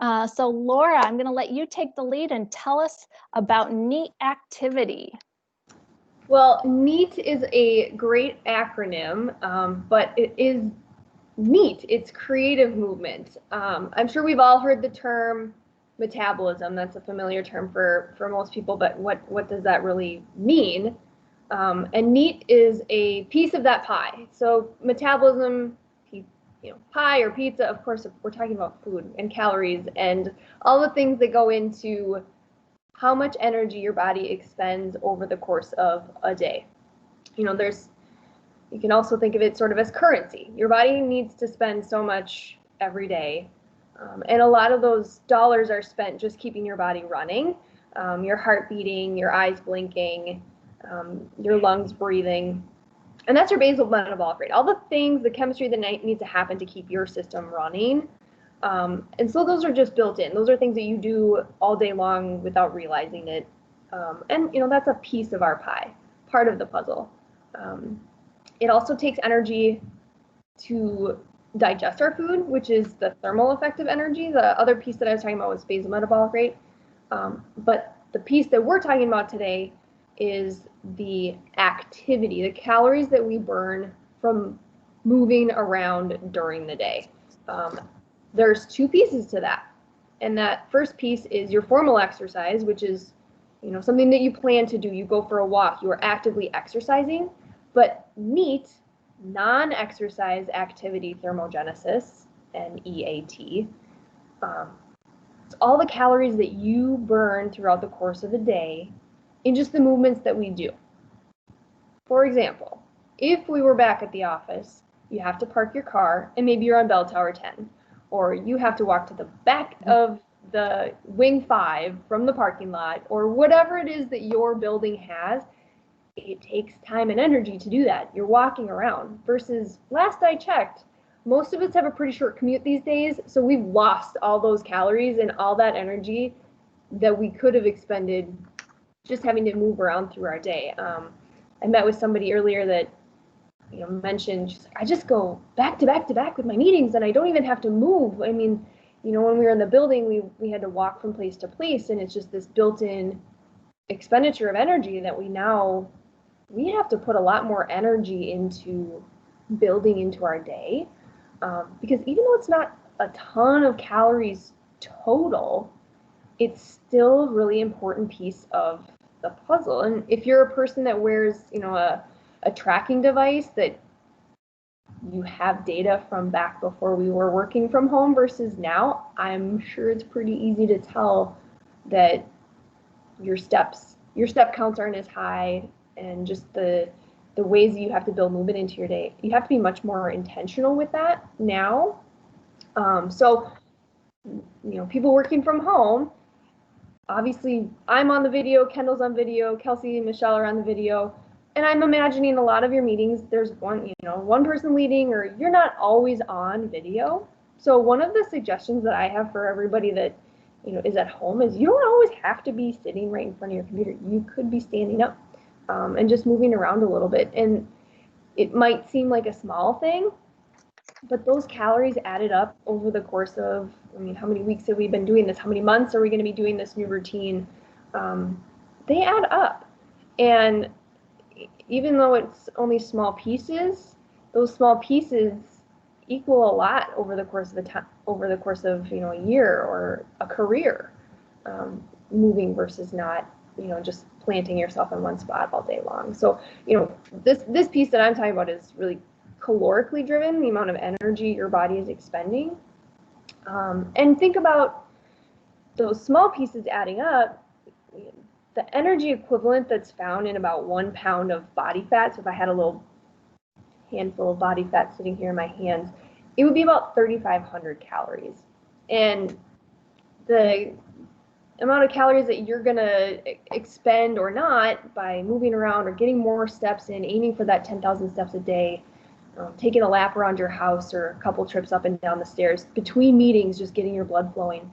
So Laura, I'm going to let you take the lead and tell us about NEAT activity. Well, NEAT is a great acronym, but it is neat. It's creative movement. I'm sure we've all heard the term metabolism. That's a familiar term for most people, but what does that really mean? And NEAT is a piece of that pie. So metabolism, pie or pizza, of course, we're talking about food and calories and all the things that go into how much energy your body expends over the course of a day. You can also think of it sort of as currency. Your body needs to spend so much every day. And a lot of those dollars are spent just keeping your body running, your heart beating, your eyes blinking, your lungs breathing. And that's your basal metabolic rate. All the things, the chemistry that needs to happen to keep your system running. And so those are just built in. Those are things that you do all day long without realizing it. And that's a piece of our pie, part of the puzzle. It also takes energy to digest our food, which is the thermal effective energy. The other piece that I was talking about was basal metabolic rate. But the piece that we're talking about today is the activity, the calories that we burn from moving around during the day. There's two pieces to that. And that first piece is your formal exercise, which is something that you plan to do. You go for a walk, you are actively exercising. But NEAT, non-exercise activity thermogenesis, NEAT, it's all the calories that you burn throughout the course of the day in just the movements that we do. For example, if we were back at the office, you have to park your car and maybe you're on bell tower 10, or you have to walk to the back of the wing 5 from the parking lot, or whatever it is that your building has. It takes time and energy to do that. You're walking around versus last I checked, most of us have a pretty short commute these days. So we've lost all those calories and all that energy that we could have expended just having to move around through our day. I met with somebody earlier that mentioned, she's like, I just go back to back to back with my meetings and I don't even have to move. I mean, when we were in the building, we had to walk from place to place, and it's just this built-in expenditure of energy that we have to put a lot more energy into building into our day, because even though it's not a ton of calories total, it's still a really important piece of the puzzle. And if you're a person that wears, a tracking device that you have data from back before we were working from home versus now, I'm sure it's pretty easy to tell that your step counts aren't as high, and just the ways that you have to build movement into your day, you have to be much more intentional with that now. So people working from home, obviously I'm on the video, Kendall's on video, Kelsey and Michelle are on the video, and I'm imagining a lot of your meetings, there's one person leading, or you're not always on video. So one of the suggestions that I have for everybody that is at home is you don't always have to be sitting right in front of your computer. You could be standing up and just moving around a little bit. And it might seem like a small thing, but those calories added up over the course of, how many weeks have we been doing this? How many months are we going to be doing this new routine? They add up. And even though it's only small pieces, those small pieces equal a lot over the course of a year or a career, moving versus not, just planting yourself in one spot all day long. So, this piece that I'm talking about is really calorically driven, the amount of energy your body is expending. And think about those small pieces adding up. The energy equivalent that's found in about 1 pound of body fat, so if I had a little handful of body fat sitting here in my hands, it would be about 3,500 calories. And the amount of calories that you're going to expend or not by moving around or getting more steps in, aiming for that 10,000 steps a day, taking a lap around your house or a couple trips up and down the stairs, between meetings, just getting your blood flowing.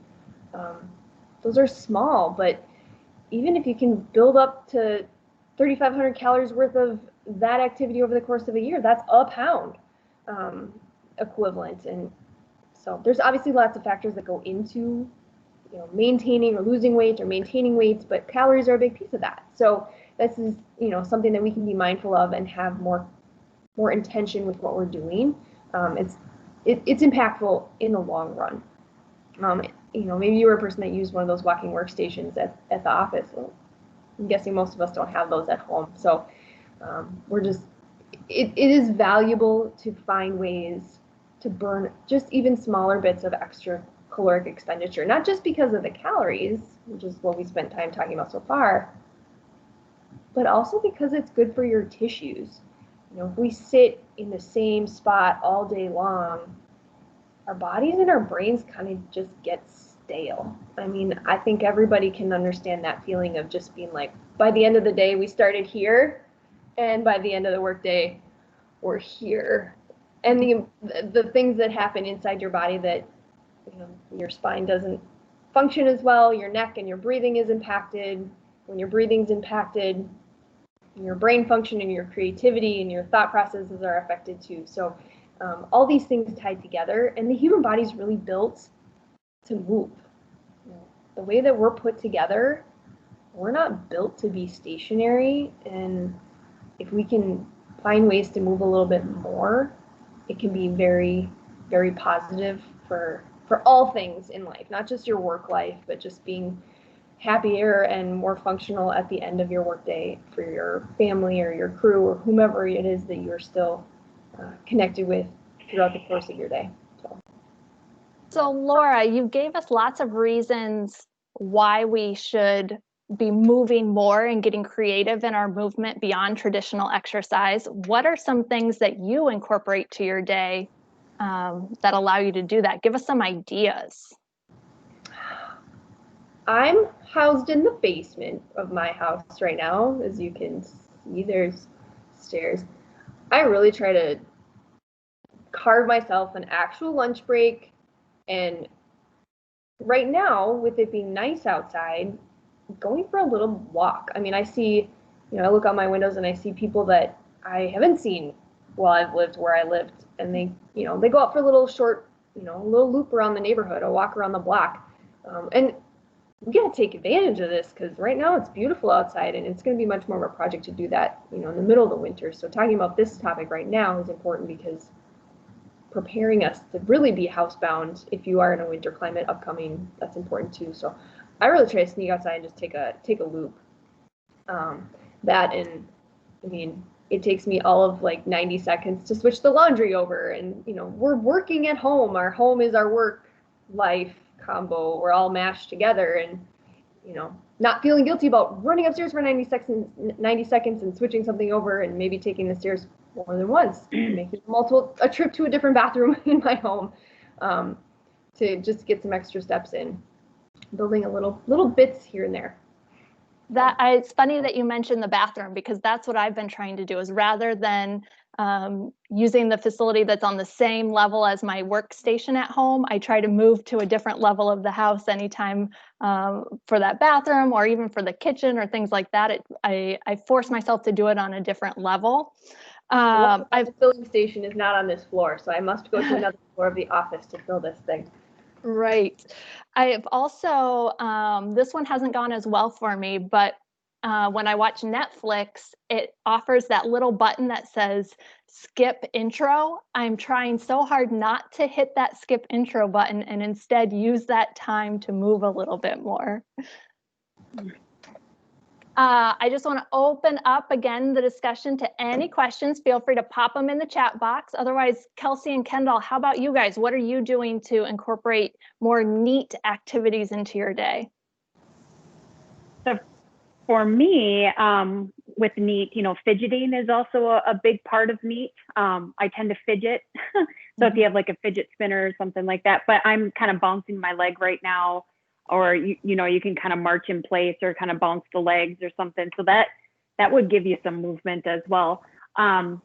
Those are small, but even if you can build up to 3,500 calories worth of that activity over the course of a year, that's a pound equivalent. And So there's obviously lots of factors that go into, you know, maintaining or losing weight or maintaining weight, but calories are a big piece of that. So this is, you know, something that we can be mindful of and have more intention with what we're doing. It's impactful in the long run. You know, maybe you were a person that used one of those walking workstations at the office. Well, I'm guessing most of us don't have those at home. So we're just, it is valuable to find ways to burn just even smaller bits of extra caloric expenditure, not just because of the calories, which is what we spent time talking about so far, but also because it's good for your tissues. You know, if we sit in the same spot all day long, our bodies and our brains kind of just get stale. I mean, I think everybody can understand that feeling of just being like, by the end of the day, we started here, and by the end of the workday, we're here. And the things that happen inside your body that, you know, your spine doesn't function as well, your neck and your breathing is impacted. When your breathing's impacted, your brain function and your creativity and your thought processes are affected too. So all these things tied together, and the human body is really built to move. You know, the way that we're put together, we're not built to be stationary, and if we can find ways to move a little bit more, it can be very, very positive for all things in life, not just your work life, but just being happier and more functional at the end of your workday for your family or your crew or whomever it is that you're still connected with throughout the course of your day. So Laura, you gave us lots of reasons why we should be moving more and getting creative in our movement beyond traditional exercise. What are some things that you incorporate to your day that allow you to do that? Give us some ideas. I'm housed in the basement of my house right now. As you can see, there's stairs. I really try to carve myself an actual lunch break, and right now, with it being nice outside, going for a little walk. I mean, I see, you know, I look out my windows and I see people that I haven't seen while I've lived where I lived, and they, you know, they go out for a little short, you know, a little loop around the neighborhood, a walk around the block, and we got to take advantage of this because right now it's beautiful outside, and it's going to be much more of a project to do that, you know, in the middle of the winter. So talking about this topic right now is important because preparing us to really be housebound if you are in a winter climate upcoming, that's important too. So I really try to sneak outside and just take a loop. That, and I mean, it takes me all of like 90 seconds to switch the laundry over, and you know, we're working at home. Our home is our work life combo. We're all mashed together, and you know, not feeling guilty about running upstairs for 90 seconds and switching something over, and maybe taking the stairs more than once, making a trip to a different bathroom in my home, to just get some extra steps in, building a little bits here and there. It's funny that you mentioned the bathroom, because that's what I've been trying to do, is rather than using the facility that's on the same level as my workstation at home, I try to move to a different level of the house anytime for that bathroom, or even for the kitchen or things like that. I force myself to do it on a different level. The filling station is not on this floor, so I must go to another floor of the office to fill this thing. Right. I have also, this one hasn't gone as well for me, but when I watch Netflix, it offers that little button that says skip intro. I'm trying so hard not to hit that skip intro button and instead use that time to move a little bit more. I just want to open up again the discussion to any questions. Feel free to pop them in the chat box. Otherwise, Kelsey and Kendall, how about you guys? What are you doing to incorporate more neat activities into your day? So for me, with neat, you know, fidgeting is also a big part of neat. I tend to fidget. So if you have like a fidget spinner or something like that, but I'm kind of bouncing my leg right now, or you know, you can kind of march in place or kind of bounce the legs or something. So that would give you some movement as well. Laura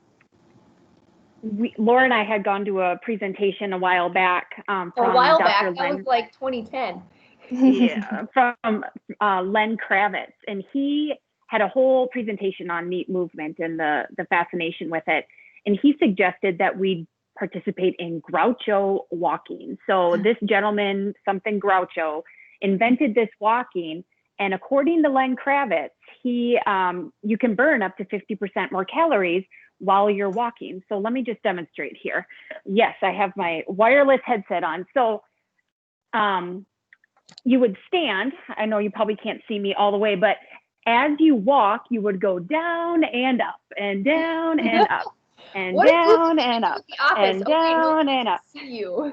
and I had gone to a presentation a while back from a while Dr. back. Len. That was like 2010. Yeah, from Len Kravitz, and he had a whole presentation on neat movement and the fascination with it. And he suggested that we participate in Groucho walking. So this gentleman, something Groucho, invented this walking. And according to Len Kravitz, you can burn up to 50% more calories while you're walking. So let me just demonstrate here. Yes, I have my wireless headset on. So you would stand. I know you probably can't see me all the way, but as you walk, you would go down and up and down and up and down and up and down and up. See you.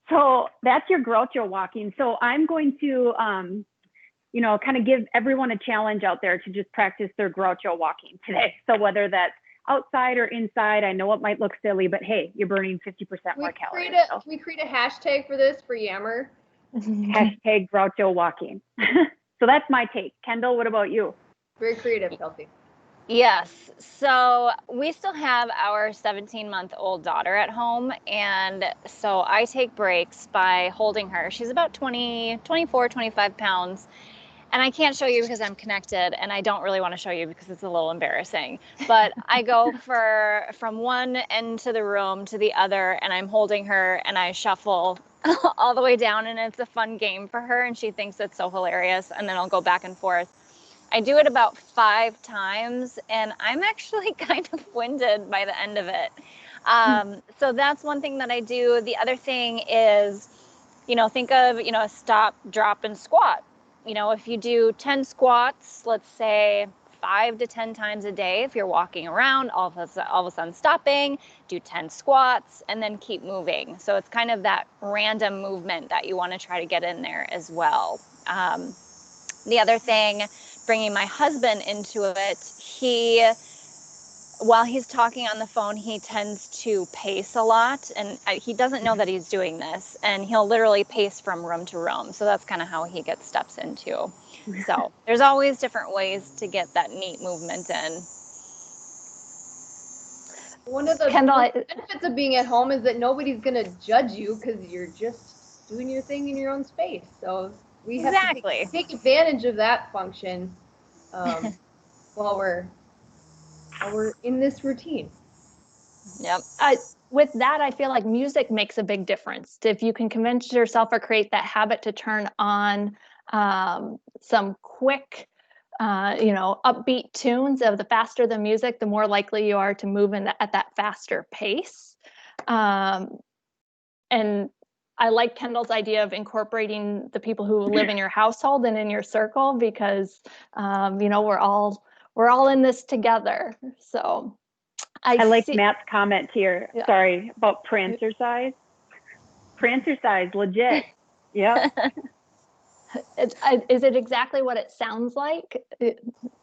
So that's your Groucho walking. So I'm going to, kind of give everyone a challenge out there to just practice their Groucho walking today. So whether that's outside or inside, I know it might look silly, but hey, you're burning 50% more calories. Can we create a hashtag for this for Yammer? Hashtag Groucho walking. So that's my take. Kendall, what about you? Very creative, Kelsey. Yes. So we still have our 17-month-old daughter at home. And so I take breaks by holding her. She's about 24, 25 pounds. And I can't show you because I'm connected, and I don't really want to show you because it's a little embarrassing. But I go from one end to the room to the other, and I'm holding her, and I shuffle all the way down, and it's a fun game for her, and she thinks it's so hilarious. And then I'll go back and forth. I do it about 5 times, and I'm actually kind of winded by the end of it. So that's one thing that I do. The other thing is, think of, a stop, drop, and squat. If you do 10 squats, let's say 5 to 10 times a day, if you're walking around, all of a sudden stopping, do 10 squats, and then keep moving. So it's kind of that random movement that you want to try to get in there as well. The other thing, bringing my husband into it, while he's talking on the phone, he tends to pace a lot, and he doesn't know that he's doing this, and he'll literally pace from room to room. So that's kind of how he gets steps in too. So there's always different ways to get that neat movement in. One of the benefits of being at home is that nobody's going to judge you because you're just doing your thing in your own space. So we have to take advantage of that function while we're in this routine. Yep. With that, I feel like music makes a big difference. If you can convince yourself or create that habit to turn on some quick, upbeat tunes, the faster the music, the more likely you are to move at that faster pace. And I like Kendall's idea of incorporating the people who live in your household and in your circle, because we're all in this together. So I like Matt's comment here. Yeah. Sorry, about prancercise. Prancercise, legit. Yeah. Is it exactly what it sounds like?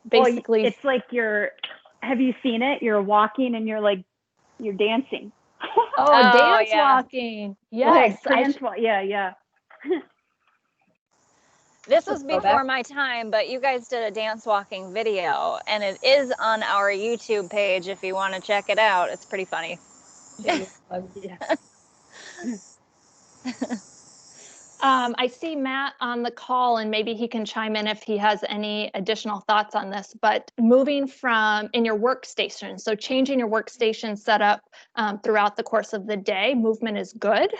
Basically, it's like have you seen it? You're walking and you're dancing. Dance walking. Yes. Yeah. This was before my time, but you guys did a dance walking video, and it is on our YouTube page if you want to check it out. It's pretty funny. I see Matt on the call, and maybe he can chime in if he has any additional thoughts on this, but moving in your workstation, so changing your workstation setup throughout the course of the day, movement is good.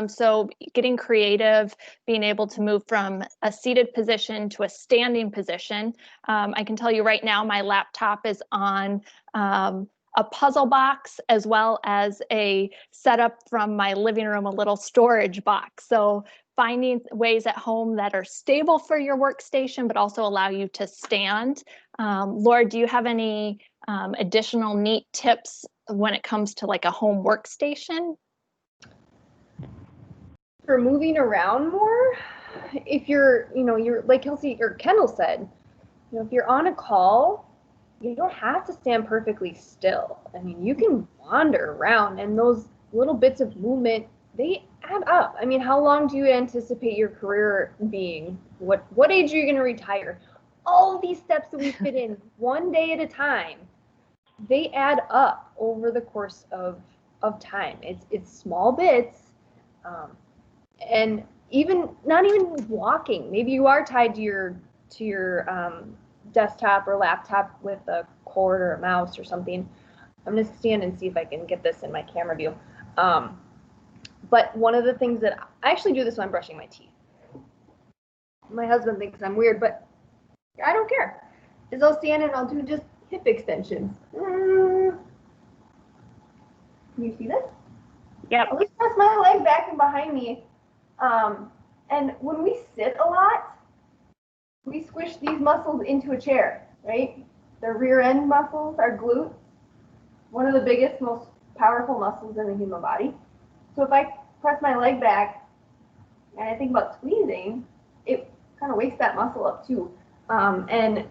So getting creative, being able to move from a seated position to a standing position. I can tell you right now, my laptop is on a puzzle box, as well as a setup from my living room, a little storage box. So finding ways at home that are stable for your workstation, but also allow you to stand. Laura, do you have any additional neat tips when it comes to like a home workstation? For moving around more, if you're like Kelsey or Kendall said, if you're on a call, you don't have to stand perfectly still. I mean, you can wander around, and those little bits of movement, they add up. I mean, how long do you anticipate your career being? What age are you going to retire? All of these steps that we fit in one day at a time, they add up over the course of time. It's small bits, and not even walking. Maybe you are tied to your desktop or laptop with a cord or a mouse or something. I'm going to stand and see if I can get this in my camera view. But one of the things that I actually do this when I'm brushing my teeth. My husband thinks I'm weird, but I don't care. Is I'll stand and I'll do just hip extensions. Can you see this? Yep. I'll just press my leg back and behind me. And when we sit a lot, we squish these muscles into a chair, right? The rear end muscles, our glutes, one of the biggest, most powerful muscles in the human body. So if I press my leg back and I think about squeezing, it kind of wakes that muscle up too. And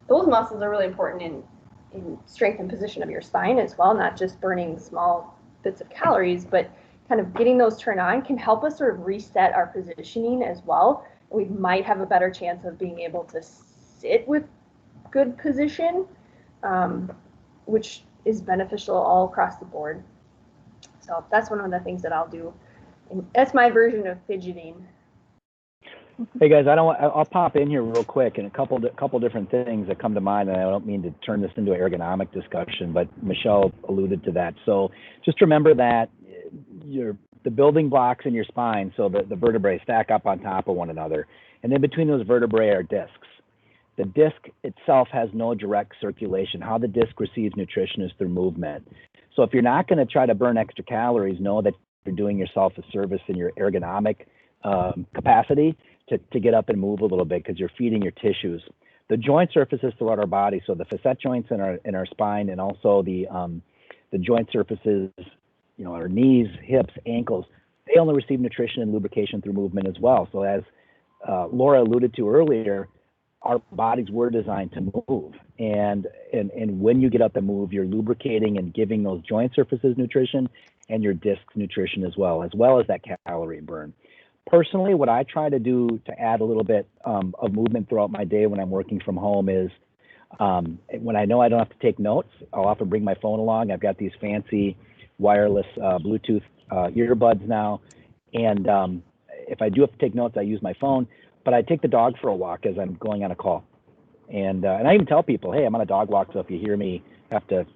those muscles are really important in strength and position of your spine as well, not just burning small bits of calories, but kind of getting those turned on can help us sort of reset our positioning as well. We might have a better chance of being able to sit with good position, which is beneficial all across the board. So that's one of the things that I'll do. And that's my version of fidgeting. Hey guys, I'll pop in here real quick, and a couple different things that come to mind, and I don't mean to turn this into an ergonomic discussion, but Michelle alluded to that. So just remember that the building blocks in your spine, so the vertebrae stack up on top of one another, and then between those vertebrae are discs. The disc itself has no direct circulation. How the disc receives nutrition is through movement. So if you're not going to try to burn extra calories, know that you're doing yourself a service in your ergonomic capacity to get up and move a little bit, because you're feeding your tissues. The joint surfaces throughout our body, so the facet joints in our spine, and also the joint surfaces, our knees, hips, ankles, they only receive nutrition and lubrication through movement as well. So as Laura alluded to earlier, our bodies were designed to move, and when you get up and move, you're lubricating and giving those joint surfaces nutrition and your discs nutrition as well as that calorie burn. Personally, what I try to do to add a little bit of movement throughout my day when I'm working from home is when I know I don't have to take notes, I'll often bring my phone along. I've got these fancy wireless Bluetooth earbuds now, and if I do have to take notes, I use my phone, but I take the dog for a walk as I'm going on a call. And I even tell people, hey, I'm on a dog walk, so if you hear me have to,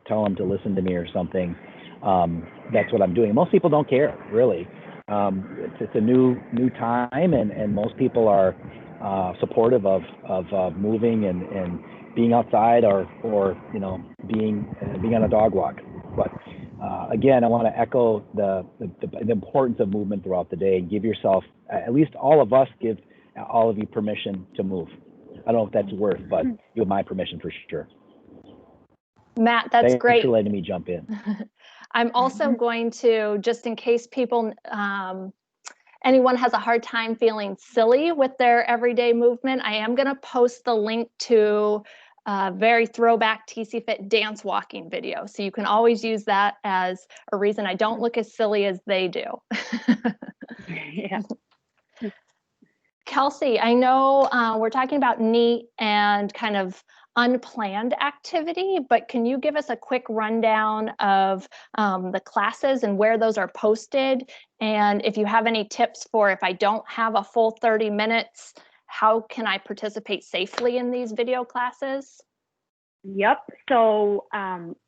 tell them to listen to me or something, that's what I'm doing. Most people don't care, really. It's a new time, and most people are supportive of moving and being outside or being on a dog walk. But again, I want to echo the importance of movement throughout the day, and give yourself, at least all of us, give all of you permission to move. I don't know if that's worth, but you have my permission for sure. Matt, that's Thanks great. for letting me jump in. I'm also going to, just in case anyone has a hard time feeling silly with their everyday movement, I am going to post the link to a very throwback TC Fit dance walking video. So you can always use that as a reason I don't look as silly as they do. Yeah. Kelsey, I know we're talking about NEAT and kind of unplanned activity, but can you give us a quick rundown of the classes and where those are posted? And if you have any tips for if I don't have a full 30 minutes, how can I participate safely in these video classes? Yep. So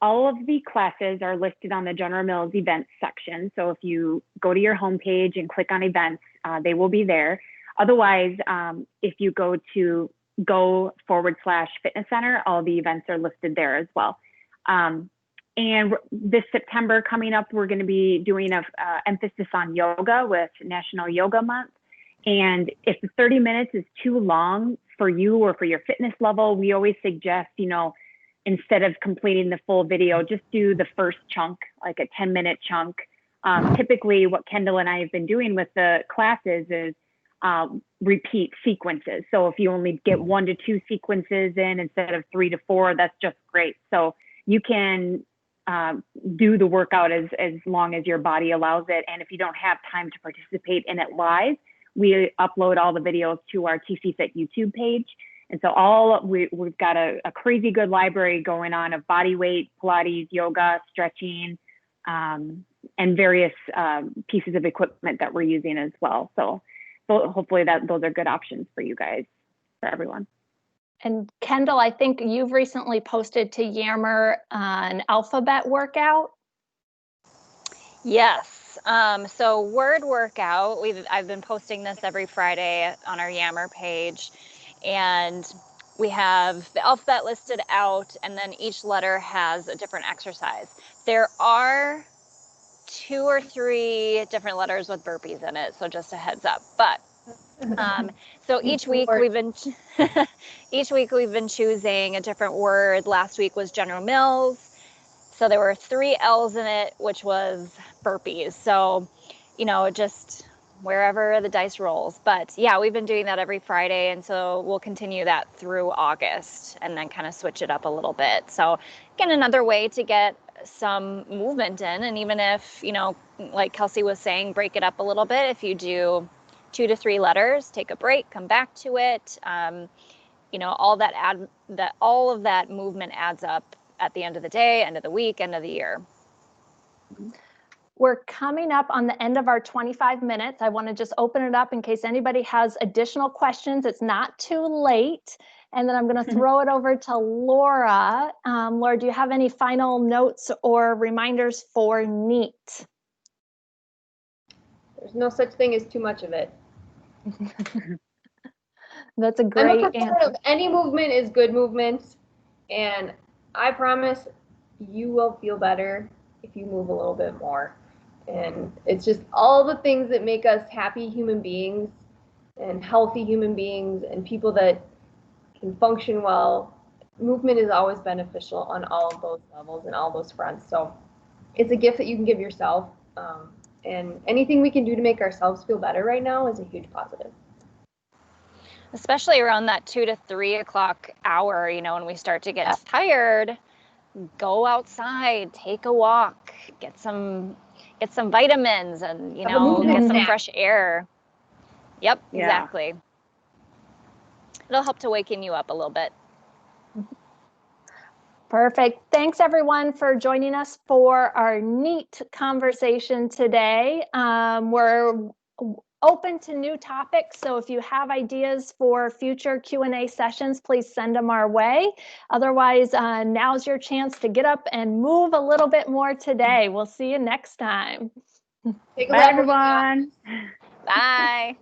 all of the classes are listed on the General Mills events section. So if you go to your homepage and click on events, they will be there. Otherwise, if you go to go/fitness center, all the events are listed there as well. And this September coming up, we're going to be doing an emphasis on yoga with National Yoga Month. And if the 30 minutes is too long for you or for your fitness level, we always suggest, instead of completing the full video, just do the first chunk, like a 10-minute chunk. Typically, what Kendall and I have been doing with the classes is repeat sequences. So if you only get 1 to 2 sequences in instead of 3 to 4, that's just great. So you can do the workout as long as your body allows it. And if you don't have time to participate in it live, we upload all the videos to our TC Fit YouTube page. And so we've got a crazy good library going on of body weight, Pilates, yoga, stretching, and various pieces of equipment that we're using as well. So hopefully those are good options for you guys, for everyone. And Kendall, I think you've recently posted to Yammer an alphabet workout. Yes. So word workout, I've been posting this every Friday on our Yammer page, and we have the alphabet listed out, and then each letter has a different exercise. There are 2 or 3 different letters with burpees in it, so just a heads up. But so each week we've been choosing a different word. Last week was General Mills. So there were 3 L's in it, which was burpees. So, just wherever the dice rolls. But yeah, we've been doing that every Friday. And so we'll continue that through August and then kind of switch it up a little bit. So again, another way to get some movement in. And even if, like Kelsey was saying, break it up a little bit. If you do 2 to 3 letters, take a break, come back to it. All of that movement adds up at the end of the day, end of the week, end of the year. We're coming up on the end of our 25 minutes. I want to just open it up in case anybody has additional questions. It's not too late. And then I'm going to throw it over to Laura. Laura, do you have any final notes or reminders for NEAT? There's no such thing as too much of it. That's a great answer. Any movement is good movement, and I promise you will feel better if you move a little bit more. And it's just all the things that make us happy human beings and healthy human beings and people that can function well. Movement is always beneficial on all of those levels and all those fronts. So it's a gift that you can give yourself. And anything we can do to make ourselves feel better right now is a huge positive. Especially around that 2 to 3 o'clock hour, when we start to get tired, go outside, take a walk, get some vitamins and, get some fresh air. Yep, yeah. Exactly. It'll help to waken you up a little bit. Perfect. Thanks everyone for joining us for our NEAT conversation today. We're open to new topics, so if you have ideas for future Q&A sessions, please send them our way. Otherwise, now's your chance to get up and move a little bit more today. We'll see you next time. Bye, everyone. Bye.